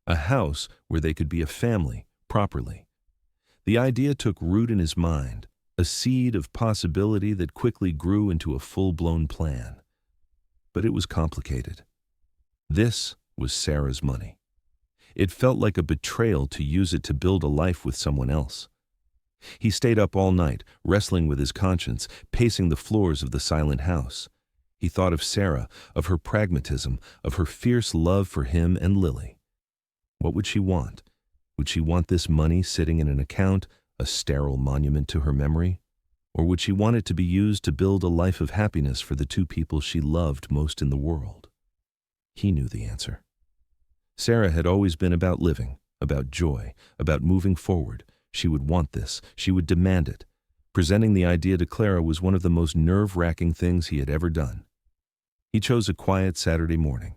A house where they could be a family, properly. The idea took root in his mind, a seed of possibility that quickly grew into a full-blown plan. But it was complicated. This was Sarah's money. It felt like a betrayal to use it to build a life with someone else. He stayed up all night, wrestling with his conscience, pacing the floors of the silent house. He thought of Sarah, of her pragmatism, of her fierce love for him and Lily. What would she want? Would she want this money sitting in an account, a sterile monument to her memory? Or would she want it to be used to build a life of happiness for the two people she loved most in the world? He knew the answer. Sarah had always been about living, about joy, about moving forward. She would want this. She would demand it. Presenting the idea to Clara was one of the most nerve-wracking things he had ever done. He chose a quiet Saturday morning.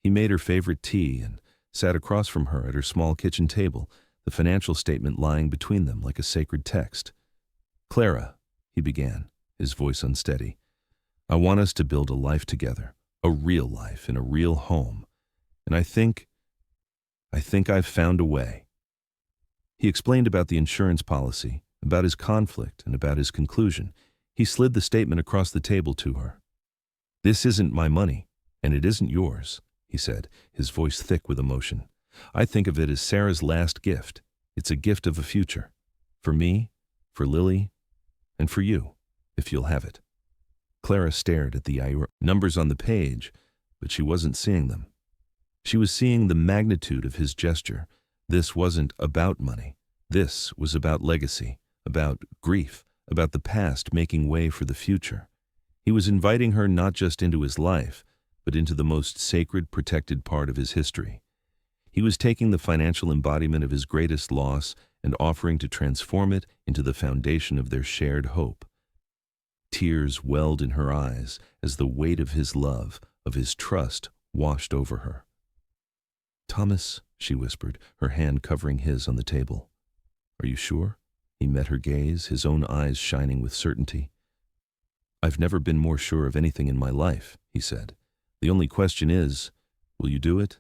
He made her favorite tea and sat across from her at her small kitchen table, the financial statement lying between them like a sacred text. "Clara," he began, his voice unsteady, "I want us to build a life together, a real life in a real home. And I think I've found a way." He explained about the insurance policy, about his conflict, and about his conclusion. He slid the statement across the table to her. "This isn't my money, and it isn't yours," he said, his voice thick with emotion. "I think of it as Sarah's last gift. It's a gift of a future. For me, for Lily, and for you, if you'll have it." Clara stared at the numbers on the page, but she wasn't seeing them. She was seeing the magnitude of his gesture. This wasn't about money. This was about legacy, about grief, about the past making way for the future. He was inviting her not just into his life, but into the most sacred, protected part of his history. He was taking the financial embodiment of his greatest loss and offering to transform it into the foundation of their shared hope. Tears welled in her eyes as the weight of his love, of his trust, washed over her. "Thomas," she whispered, her hand covering his on the table. "Are you sure?" He met her gaze, his own eyes shining with certainty. "I've never been more sure of anything in my life," he said. "The only question is, will you do it?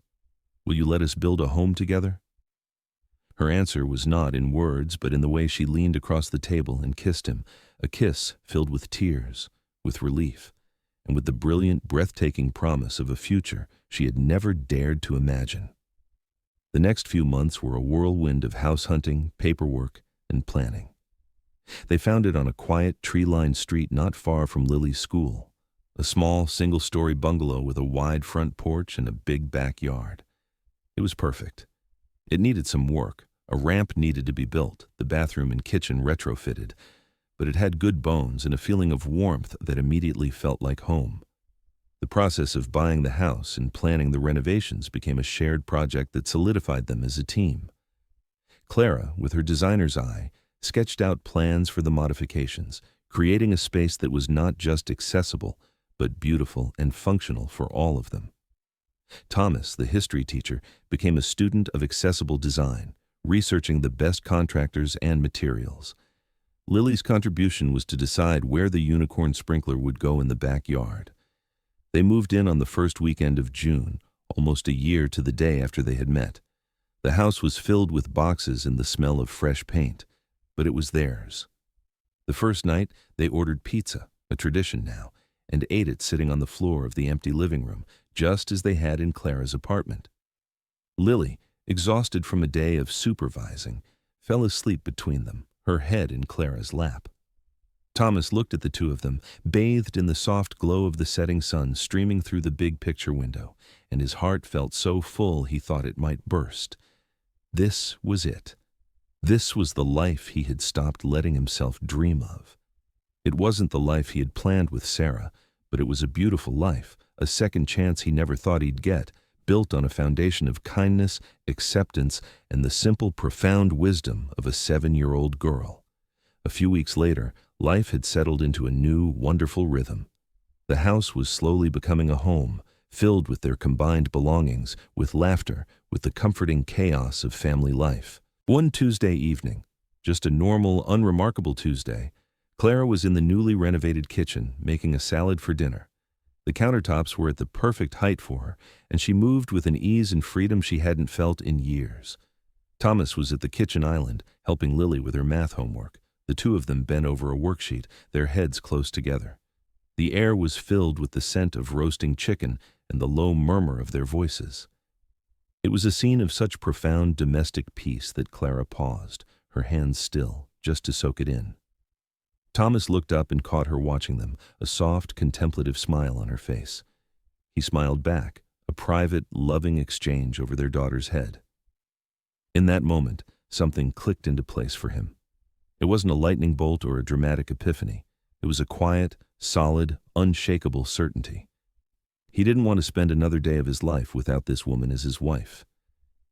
Will you let us build a home together?" Her answer was not in words, but in the way she leaned across the table and kissed him, a kiss filled with tears, with relief, and with the brilliant, breathtaking promise of a future she had never dared to imagine. The next few months were a whirlwind of house hunting, paperwork, and planning. They found it on a quiet, tree-lined street not far from Lily's school, a small, single-story bungalow with a wide front porch and a big backyard. It was perfect. It needed some work. A ramp needed to be built, the bathroom and kitchen retrofitted, but it had good bones and a feeling of warmth that immediately felt like home. The process of buying the house and planning the renovations became a shared project that solidified them as a team. Clara, with her designer's eye, sketched out plans for the modifications, creating a space that was not just accessible, but beautiful and functional for all of them. Thomas, the history teacher, became a student of accessible design, researching the best contractors and materials. Lily's contribution was to decide where the unicorn sprinkler would go in the backyard. They moved in on the first weekend of June, almost a year to the day after they had met. The house was filled with boxes and the smell of fresh paint, but it was theirs. The first night, they ordered pizza, a tradition now, and ate it sitting on the floor of the empty living room, just as they had in Clara's apartment. Lily, exhausted from a day of supervising, fell asleep between them, her head in Clara's lap. Thomas looked at the two of them, bathed in the soft glow of the setting sun streaming through the big picture window, and his heart felt so full he thought it might burst. This was it. This was the life he had stopped letting himself dream of. It wasn't the life he had planned with Sarah, but it was a beautiful life, a second chance he never thought he'd get, built on a foundation of kindness, acceptance, and the simple, profound wisdom of a 7-year-old girl. A few weeks later, life had settled into a new, wonderful rhythm. The house was slowly becoming a home, filled with their combined belongings, with laughter, with the comforting chaos of family life. One Tuesday evening, just a normal, unremarkable Tuesday, Clara was in the newly renovated kitchen, making a salad for dinner. The countertops were at the perfect height for her, and she moved with an ease and freedom she hadn't felt in years. Thomas was at the kitchen island, helping Lily with her math homework. The two of them bent over a worksheet, their heads close together. The air was filled with the scent of roasting chicken and the low murmur of their voices. It was a scene of such profound domestic peace that Clara paused, her hands still, just to soak it in. Thomas looked up and caught her watching them, a soft, contemplative smile on her face. He smiled back, a private, loving exchange over their daughter's head. In that moment, something clicked into place for him. It wasn't a lightning bolt or a dramatic epiphany. It was a quiet, solid, unshakable certainty. He didn't want to spend another day of his life without this woman as his wife.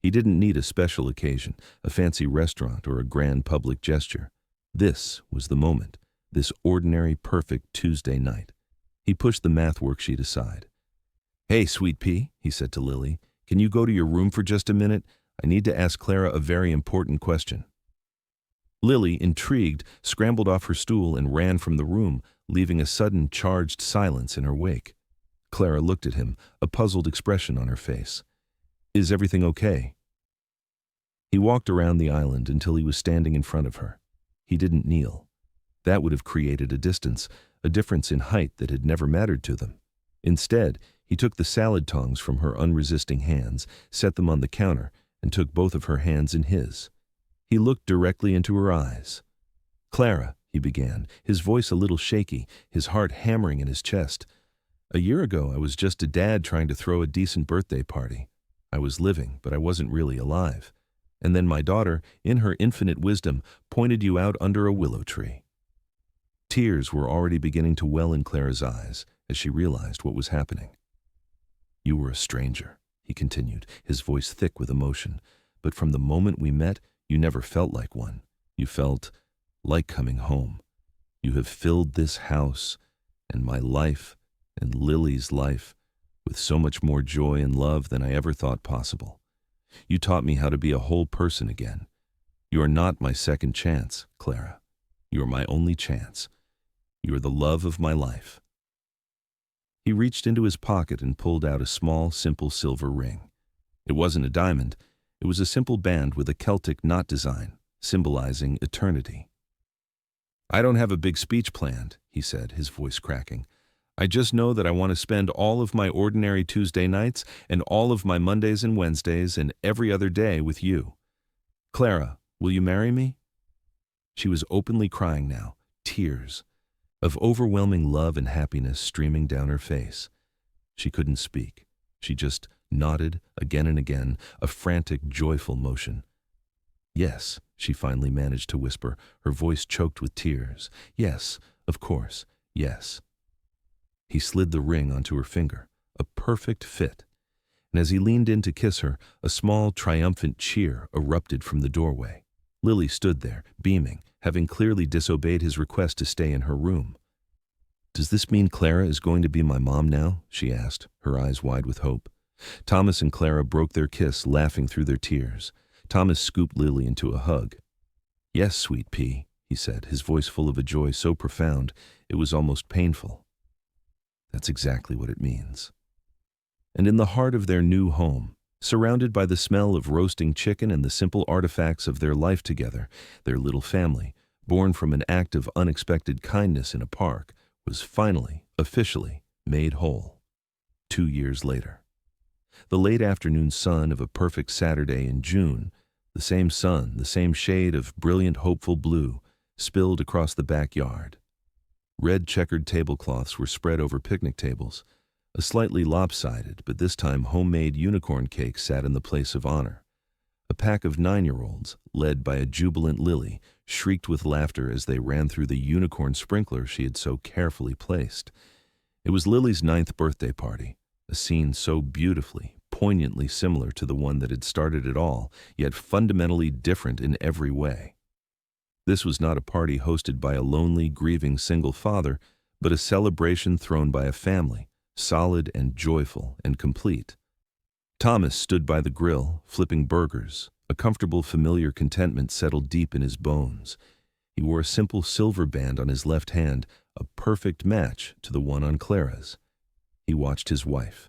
He didn't need a special occasion, a fancy restaurant, or a grand public gesture. This was the moment, this ordinary, perfect Tuesday night. He pushed the math worksheet aside. "Hey, sweet pea," he said to Lily, "can you go to your room for just a minute? I need to ask Clara a very important question." Lily, intrigued, scrambled off her stool and ran from the room, leaving a sudden charged silence in her wake. Clara looked at him, a puzzled expression on her face. "Is everything okay?" He walked around the island until he was standing in front of her. He didn't kneel. That would have created a distance, a difference in height that had never mattered to them. Instead, he took the salad tongs from her unresisting hands, set them on the counter, and took both of her hands in his. He looked directly into her eyes. "Clara," he began, his voice a little shaky, his heart hammering in his chest. "A year ago, I was just a dad trying to throw a decent birthday party. I was living, but I wasn't really alive. And then my daughter, in her infinite wisdom, pointed you out under a willow tree." Tears were already beginning to well in Clara's eyes as she realized what was happening. "You were a stranger," he continued, his voice thick with emotion. "But from the moment we met, you never felt like one. You felt like coming home. You have filled this house and my life and Lily's life with so much more joy and love than I ever thought possible. You taught me how to be a whole person again. You are not my second chance, Clara. You are my only chance. You are the love of my life." He reached into his pocket and pulled out a small, simple silver ring. It wasn't a diamond. It was a simple band with a Celtic knot design, symbolizing eternity. "I don't have a big speech planned," he said, his voice cracking. "I just know that I want to spend all of my ordinary Tuesday nights and all of my Mondays and Wednesdays and every other day with you. Clara, will you marry me?" She was openly crying now, tears of overwhelming love and happiness streaming down her face. She couldn't speak. She just nodded again and again, a frantic, joyful motion. Yes, she finally managed to whisper, her voice choked with tears. Yes, of course, yes. He slid the ring onto her finger, a perfect fit. And as he leaned in to kiss her, a small, triumphant cheer erupted from the doorway. Lily stood there, beaming, having clearly disobeyed his request to stay in her room. "Does this mean Clara is going to be my mom now?" she asked, her eyes wide with hope. Thomas and Clara broke their kiss, laughing through their tears. Thomas scooped Lily into a hug. "Yes, sweet pea," he said, his voice full of a joy so profound it was almost painful. "That's exactly what it means." And in the heart of their new home, surrounded by the smell of roasting chicken and the simple artifacts of their life together, their little family, born from an act of unexpected kindness in a park, was finally, officially, made whole. 2 years later. The late afternoon sun of a perfect Saturday in June, the same sun, the same shade of brilliant, hopeful blue, spilled across the backyard. Red checkered tablecloths were spread over picnic tables. A slightly lopsided, but this time homemade unicorn cake sat in the place of honor. A pack of 9-year-olds, led by a jubilant Lily, shrieked with laughter as they ran through the unicorn sprinkler she had so carefully placed. It was Lily's 9th birthday party, a scene so beautifully, poignantly similar to the one that had started it all, yet fundamentally different in every way. This was not a party hosted by a lonely, grieving single father, but a celebration thrown by a family, solid and joyful and complete. Thomas stood by the grill, flipping burgers. A comfortable, familiar contentment settled deep in his bones. He wore a simple silver band on his left hand, a perfect match to the one on Clara's. He watched his wife.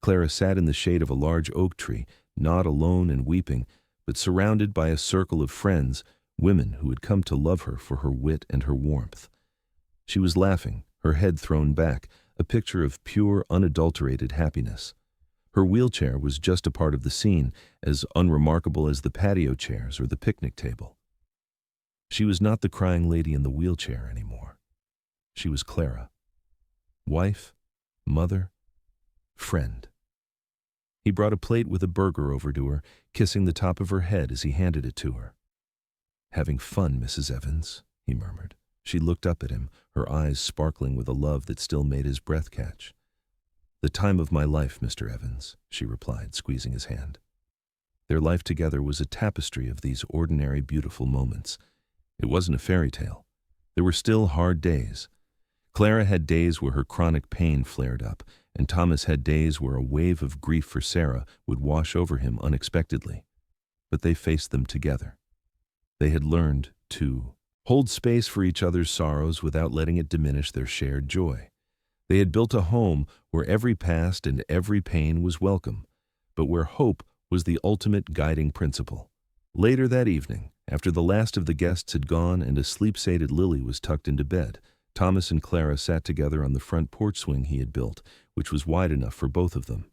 Clara sat in the shade of a large oak tree, not alone and weeping, but surrounded by a circle of friends, women who had come to love her for her wit and her warmth. She was laughing, her head thrown back, a picture of pure, unadulterated happiness. Her wheelchair was just a part of the scene, as unremarkable as the patio chairs or the picnic table. She was not the crying lady in the wheelchair anymore. She was Clara. Wife, mother, friend. He brought a plate with a burger over to her, kissing the top of her head as he handed it to her. "Having fun, Mrs. Evans," he murmured. She looked up at him, her eyes sparkling with a love that still made his breath catch. "The time of my life, Mr. Evans," she replied, squeezing his hand. Their life together was a tapestry of these ordinary, beautiful moments. It wasn't a fairy tale. There were still hard days. Clara had days where her chronic pain flared up, and Thomas had days where a wave of grief for Sarah would wash over him unexpectedly. But they faced them together. They had learned to hold space for each other's sorrows without letting it diminish their shared joy. They had built a home where every past and every pain was welcome, but where hope was the ultimate guiding principle. Later that evening, after the last of the guests had gone and a sleep-sated Lily was tucked into bed, Thomas and Clara sat together on the front porch swing he had built, which was wide enough for both of them.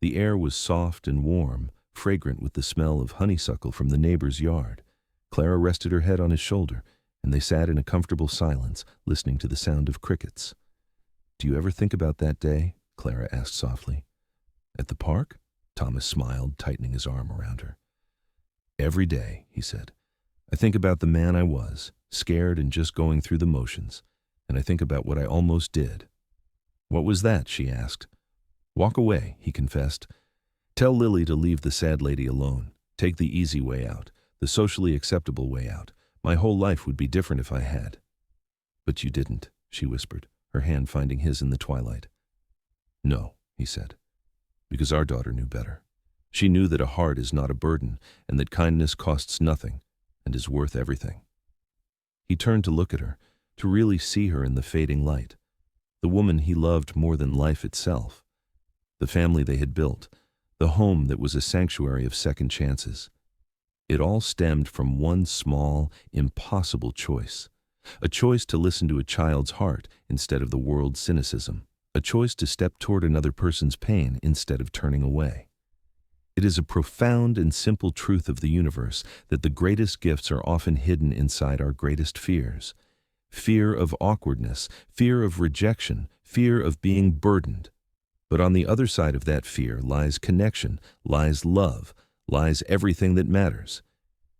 The air was soft and warm, fragrant with the smell of honeysuckle from the neighbor's yard. Clara rested her head on his shoulder, and they sat in a comfortable silence, listening to the sound of crickets. "Do you ever think about that day?" Clara asked softly. "At the park?" Thomas smiled, tightening his arm around her. "Every day," he said. "I think about the man I was, scared and just going through the motions, and I think about what I almost did." "What was that?" she asked. "Walk away," he confessed. "Tell Lily to leave the sad lady alone. Take the easy way out, the socially acceptable way out. My whole life would be different if I had." "But you didn't," she whispered, her hand finding his in the twilight. "No," he said, "because our daughter knew better. She knew that a heart is not a burden, and that kindness costs nothing, and is worth everything." He turned to look at her, to really see her in the fading light, the woman he loved more than life itself, the family they had built, the home that was a sanctuary of second chances. It all stemmed from one small, impossible choice. A choice to listen to a child's heart instead of the world's cynicism. A choice to step toward another person's pain instead of turning away. It is a profound and simple truth of the universe that the greatest gifts are often hidden inside our greatest fears. Fear of awkwardness, fear of rejection, fear of being burdened. But on the other side of that fear lies connection, lies love, lies everything that matters.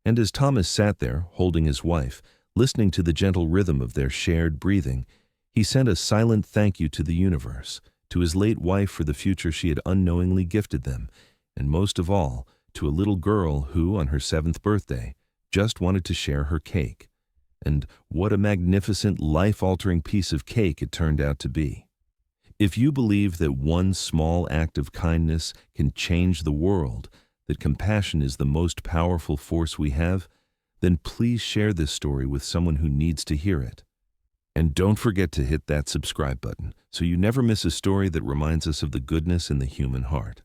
And as Thomas sat there, holding his wife, listening to the gentle rhythm of their shared breathing, he sent a silent thank you to the universe, to his late wife for the future she had unknowingly gifted them, and most of all, to a little girl who, on her 7th birthday, just wanted to share her cake. And what a magnificent, life-altering piece of cake it turned out to be. If you believe that one small act of kindness can change the world, that compassion is the most powerful force we have, then please share this story with someone who needs to hear it. And don't forget to hit that subscribe button so you never miss a story that reminds us of the goodness in the human heart.